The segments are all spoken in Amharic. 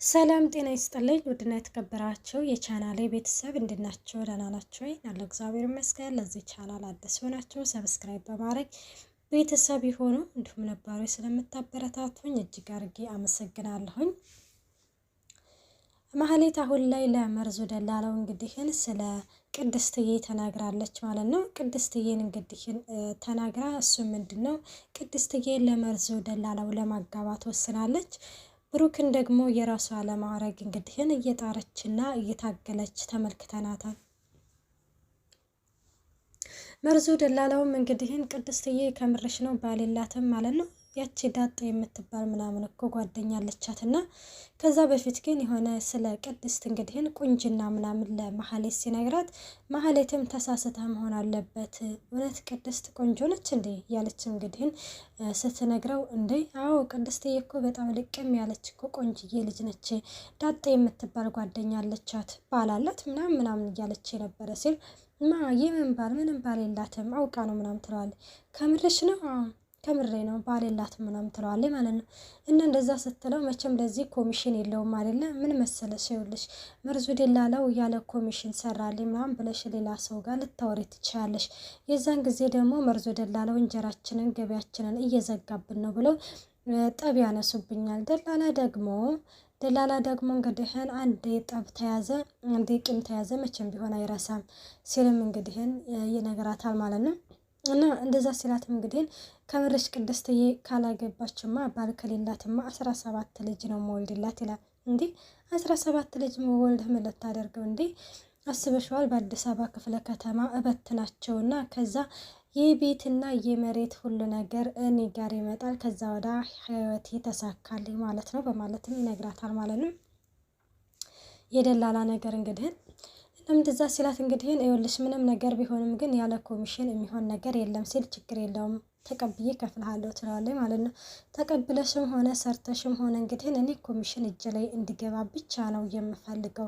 ሰላም ጤና ይስጥልኝ ውድና የተከበራችሁ የቻናሌ ቤተሰብ እንድናችሁ ደህና ናችሁ ወይ? ያለው እግዚአብሔር ይመስገን። ለዚህ ቻናል አዲስ ሆናችሁ ሰብስክራይብ በማድረግ ቤተሰብ ይሁኑ። እንዲሁም ነባሮች ስለምታበረታቱኝ እጅግ አድርጌ አመሰግናለሁኝ። ማህሌት አሁን ላይ ለመርዙ ደላላው እንግዲህን ስለ ቅድስትዬ ተናግራለች ማለት ነው። ቅድስትዬን እንግዲህን ተናግራ እሱ ምንድነው ቅድስትዬ ለመርዙ ደላላው ለማጋባት ወስናለች። ብሩክን ደግሞ የራሷ ለማድረግ እንግዲህን እየጣረችና እየታገለች ተመልክተናታል። መርዙ ደላላውም እንግዲህን ቅድስትዬ ከምርሽ ነው ባሌላትም ማለት ነው። ያቺ ዳጥ የምትባል ምናምን እኮ ጓደኛ አለቻትና ከዛ በፊት ግን የሆነ ስለ ቅድስት እንግዲህን ቁንጅና ምናምን ለማህሌት ሲነግራት ማህሌትም ተሳስታ መሆን አለበት እውነት ቅድስት ቆንጆ ነች እንዴ ያለች እንግዲህን ስትነግረው እንዴ አዎ ቅድስትዬ እኮ በጣም ልቅም ያለች እኮ ቆንጅዬ ልጅ ነች፣ ዳጥ የምትባል ጓደኛ አለቻት፣ ባላላት ምናምን እያለች የነበረ ሲል የምን ባል ምንም ባል የላትም አውቃ ነው ምናምን ትለዋለች። ከምርሽ ነው? ከምሬ ነው ባሌላት ምናምን ትለዋለች ማለት ነው። እና እንደዛ ስትለው መቼም ለዚህ ኮሚሽን የለውም አይደለ? ምን መሰለሽ ይኸውልሽ መርዙ ደላላው ያለ ኮሚሽን ሰራልኝ ምናምን ብለሽ ሌላ ሰው ጋር ልታወሪ ትችያለሽ። የዛን ጊዜ ደግሞ መርዙ ደላላው እንጀራችንን ገበያችንን እየዘጋብን ነው ብለው ጠብ ያነሱብኛል። ደላላ ደግሞ እንግዲህን አንዴ ጠብ ተያዘ አንዴ ቂም ተያዘ መቼም ቢሆን አይረሳም ሲልም እንግዲህን ይነግራታል ማለት ነው። እና እንደዛ ሲላትም እንግዲህ ከምርሽ ቅድስትዬ ካላገባችማ ባል ከሌላትማ 17 ልጅ ነው መወልድላት ይላል። እንዴ 17 ልጅ መወልድ ምን ልታደርገው እንዴ? አስበሽዋል? በአዲስ አበባ ክፍለ ከተማ እበትናቸውና ከዛ የቤትና የመሬት ሁሉ ነገር እኔ ጋር ይመጣል፣ ከዛ ወዳ ህይወቴ ተሳካልኝ ማለት ነው በማለትም ይነግራታል ማለት ነው። የደላላ ነገር እንግዲህ እንደዛ ሲላት እንግዲህ ይኸውልሽ ምንም ነገር ቢሆንም ግን ያለ ኮሚሽን የሚሆን ነገር የለም ሲል ችግር የለውም ተቀብዬ ከፍልሃለሁ ትለዋለች ማለት ነው። ተቀብለሽም ሆነ ሰርተሽም ሆነ እንግዲህ እኔ ኮሚሽን እጅ ላይ እንዲገባ ብቻ ነው የምፈልገው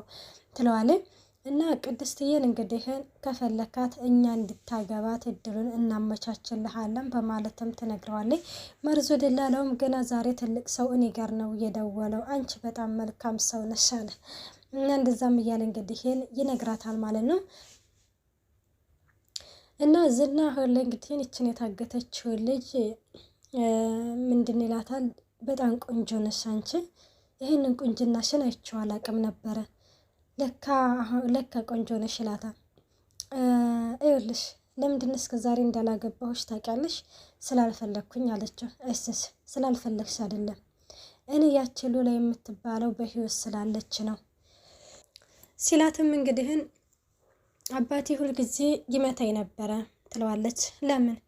ትለዋለች። እና ቅድስትዬን እንግዲህ ከፈለካት እኛ እንድታገባት እድሉን እናመቻችልሃለን በማለትም ትነግረዋለች። መርዙ ደላላውም ገና ዛሬ ትልቅ ሰው እኔ ጋር ነው የደወለው፣ አንቺ በጣም መልካም ሰው ነሽ አለ። እና እንደዛም እያለ እንግዲህ ይነግራታል ማለት ነው። እና ዝና ሆለ እንግዲህ እችን የታገተችው ልጅ ምንድን ይላታል? በጣም ቆንጆ ነሽ አንቺ፣ ይሄንን ቁንጅናሽን አይቼው አላቅም ነበረ፣ ለካ ቆንጆ ነሽ ይላታል። ይኸውልሽ ለምንድን እስከ ዛሬ እንዳላገባሁሽ ታውቂያለሽ? ስላልፈለግኩኝ አለችው። እስስ ስላልፈለግሽ አይደለም፣ እኔ ያቺ ሉላ የምትባለው በህይወት ስላለች ነው ሲላትም እንግዲህን አባቴ ሁልጊዜ ይመታኝ ነበረ ትለዋለች። ለምን?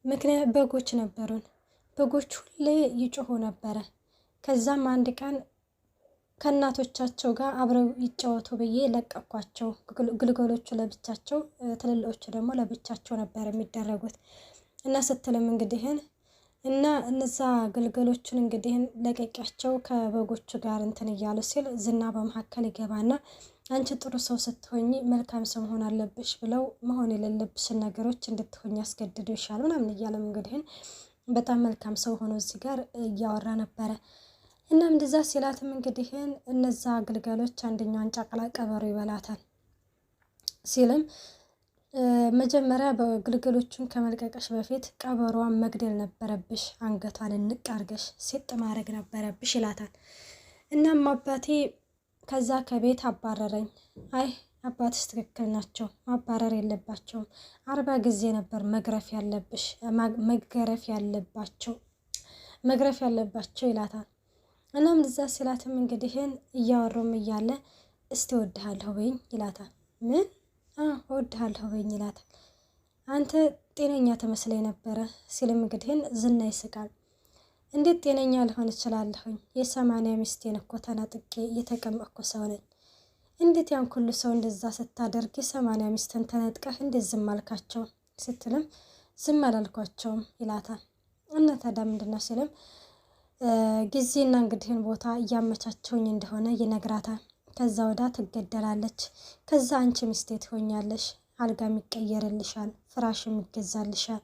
ምክንያት በጎች ነበሩን፣ በጎች ሁሌ ይጮሁ ነበረ። ከዛም አንድ ቀን ከእናቶቻቸው ጋር አብረው ይጫወቱ ብዬ ለቀኳቸው። ግልገሎቹ ለብቻቸው፣ ትልልቆቹ ደግሞ ለብቻቸው ነበር የሚደረጉት። እና ስትልም እንግዲህን እና እነዛ ግልገሎቹን እንግዲህን ለቀቂያቸው ከበጎቹ ጋር እንትን እያሉ ሲል ዝና በመካከል ይገባና አንቺ ጥሩ ሰው ስትሆኚ መልካም ሰው መሆን አለብሽ ብለው መሆን የሌለብሽን ነገሮች እንድትሆኝ ያስገድዱሻል ምናምን እያለም እንግዲህን በጣም መልካም ሰው ሆኖ እዚህ ጋር እያወራ ነበረ። እናም እንደዛ ሲላትም እንግዲህን እነዛ ግልገሎች አንደኛዋን ጨቅላ ቀበሮ ይበላታል ሲልም መጀመሪያ በግልገሎቹን ከመልቀቀሽ በፊት ቀበሮዋን መግደል ነበረብሽ፣ አንገቷን እንቅ አርገሽ ሴጥ ማድረግ ነበረብሽ ይላታል። እናም አባቴ ከዛ ከቤት አባረረኝ። አይ አባትሽ ትክክል ናቸው፣ ማባረር የለባቸውም፣ 40 ጊዜ ነበር መግረፍ ያለባቸው ይላታል። እናም እንደዛ ሲላትም እንግዲህን እያወሩም እያለ እስቲ ወድሃለሁ በይኝ ይላታል። ምን? እወድሃለሁ በይኝ ይላታል። አንተ ጤነኛ ተመስለኝ ነበረ ሲልም እንግዲህን ዝና ይስቃል። እንዴት ጤነኛ ልሆን እችላለሁኝ? የ80 ሚስቴን እኮ ተናጥቄ የተቀመጥኩ ሰው ነኝ። እንዴት ያን ሁሉ ሰው እንደዛ ስታደርግ የ80 ሚስትን ተነጥቀህ እንዴት ዝም አልካቸው ስትልም ዝም አላልኳቸውም ይላታል። እና ታዲያ ምንድን ነው ሲልም ጊዜና እንግዲህን ቦታ እያመቻቸውኝ እንደሆነ ይነግራታል። ከዛ ወዳ ትገደላለች። ከዛ አንቺ ሚስቴ ትሆኛለሽ፣ አልጋም ይቀየርልሻል፣ ፍራሽም ይገዛልሻል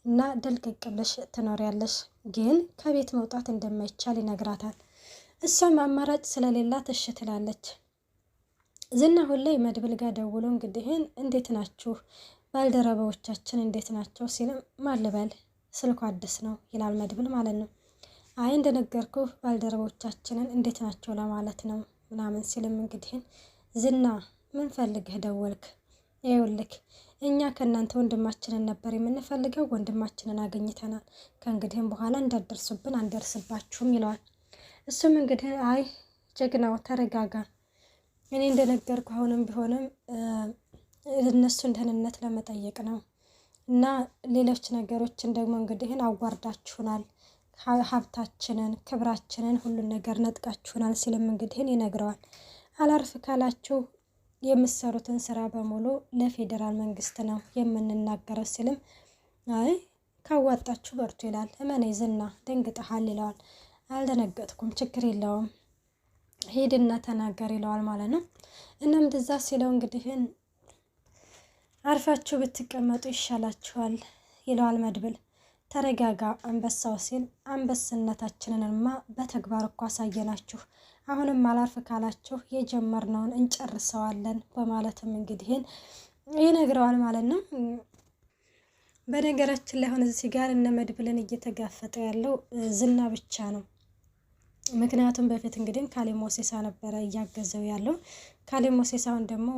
እና ደልቀቅ ብለሽ ትኖሪያለሽ። ግን ከቤት መውጣት እንደማይቻል ይነግራታል። እሷም አማራጭ ስለሌላት እሺ ትላለች። ዝና አሁን ላይ መድብል ጋር ደውሎ እንግዲህን እንዴት ናችሁ ባልደረባዎቻችን እንዴት ናቸው ሲልም ማልበል ስልኩ አዲስ ነው ይላል መድብል ማለት ነው። አይ እንደነገርኩህ ባልደረቦቻችንን እንዴት ናቸው ለማለት ነው ምናምን ሲልም እንግዲህን ዝና ምን ፈልገህ ደወልክ? ይኸውልህ እኛ ከእናንተ ወንድማችንን ነበር የምንፈልገው፣ ወንድማችንን አገኝተናል። ከእንግዲህም በኋላ እንዳደርሱብን አንደርስባችሁም ይለዋል። እሱም እንግዲህ አይ ጀግናው ተረጋጋ፣ እኔ እንደነገርኩ አሁንም ቢሆንም እነሱን ደህንነት ለመጠየቅ ነው እና ሌሎች ነገሮችን ደግሞ እንግዲህን አዋርዳችሁናል፣ ሀብታችንን፣ ክብራችንን፣ ሁሉን ነገር ነጥቃችሁናል ሲልም እንግዲህን ይነግረዋል። አላርፍ ካላችሁ የምትሰሩትን ስራ በሙሉ ለፌዴራል መንግስት ነው የምንናገረው ሲልም አይ ካዋጣችሁ በርቱ ይላል። እመኔ ዝና ደንግጠሃል ይለዋል። አልደነገጥኩም፣ ችግር የለውም ሄድና ተናገር ይለዋል ማለት ነው። እናም እንደዛ ሲለው እንግዲህን አርፋችሁ ብትቀመጡ ይሻላችኋል ይለዋል መድብል። ተረጋጋ አንበሳው ሲል አንበስነታችንንማ በተግባር እኮ አሳየናችሁ፣ አሁንም አላርፍ ካላችሁ የጀመርነውን እንጨርሰዋለን በማለትም እንግዲህን ይነግረዋል ማለት ነው። በነገራችን ላይ አሁን እዚህ ጋር እነ መድብልን እየተጋፈጠ ያለው ዝና ብቻ ነው። ምክንያቱም በፊት እንግዲህ ካሌብ ሞሴሳ ነበረ እያገዘው ያለው። ካሌብ ሞሴሳውን ደግሞ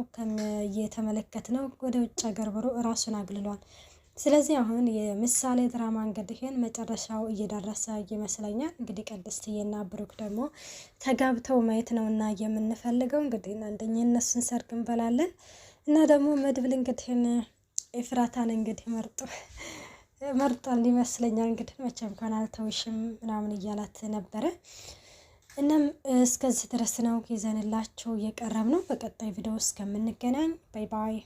እየተመለከት ነው ወደ ውጭ ሀገር ብሎ ራሱን አግልሏል። ስለዚህ አሁን የምሳሌ ድራማ እንግዲህን መጨረሻው እየደረሰ ይመስለኛል። እንግዲህ ቅድስትዬና ብሩክ ደግሞ ተጋብተው ማየት ነውና የምንፈልገው እንግዲህ አንደኛ እነሱን ሰርግ እንበላለን እና ደግሞ መድብል እንግዲህን ኤፍራታን እንግዲህ መርጧል ይመስለኛል። እንግዲህ መቼም እንኳን አልተውሽም ምናምን እያላት ነበረ። እናም እስከዚህ ድረስ ነው ይዘንላችሁ የቀረብ ነው። በቀጣይ ቪዲዮ እስከምንገናኝ ባይ ባይ።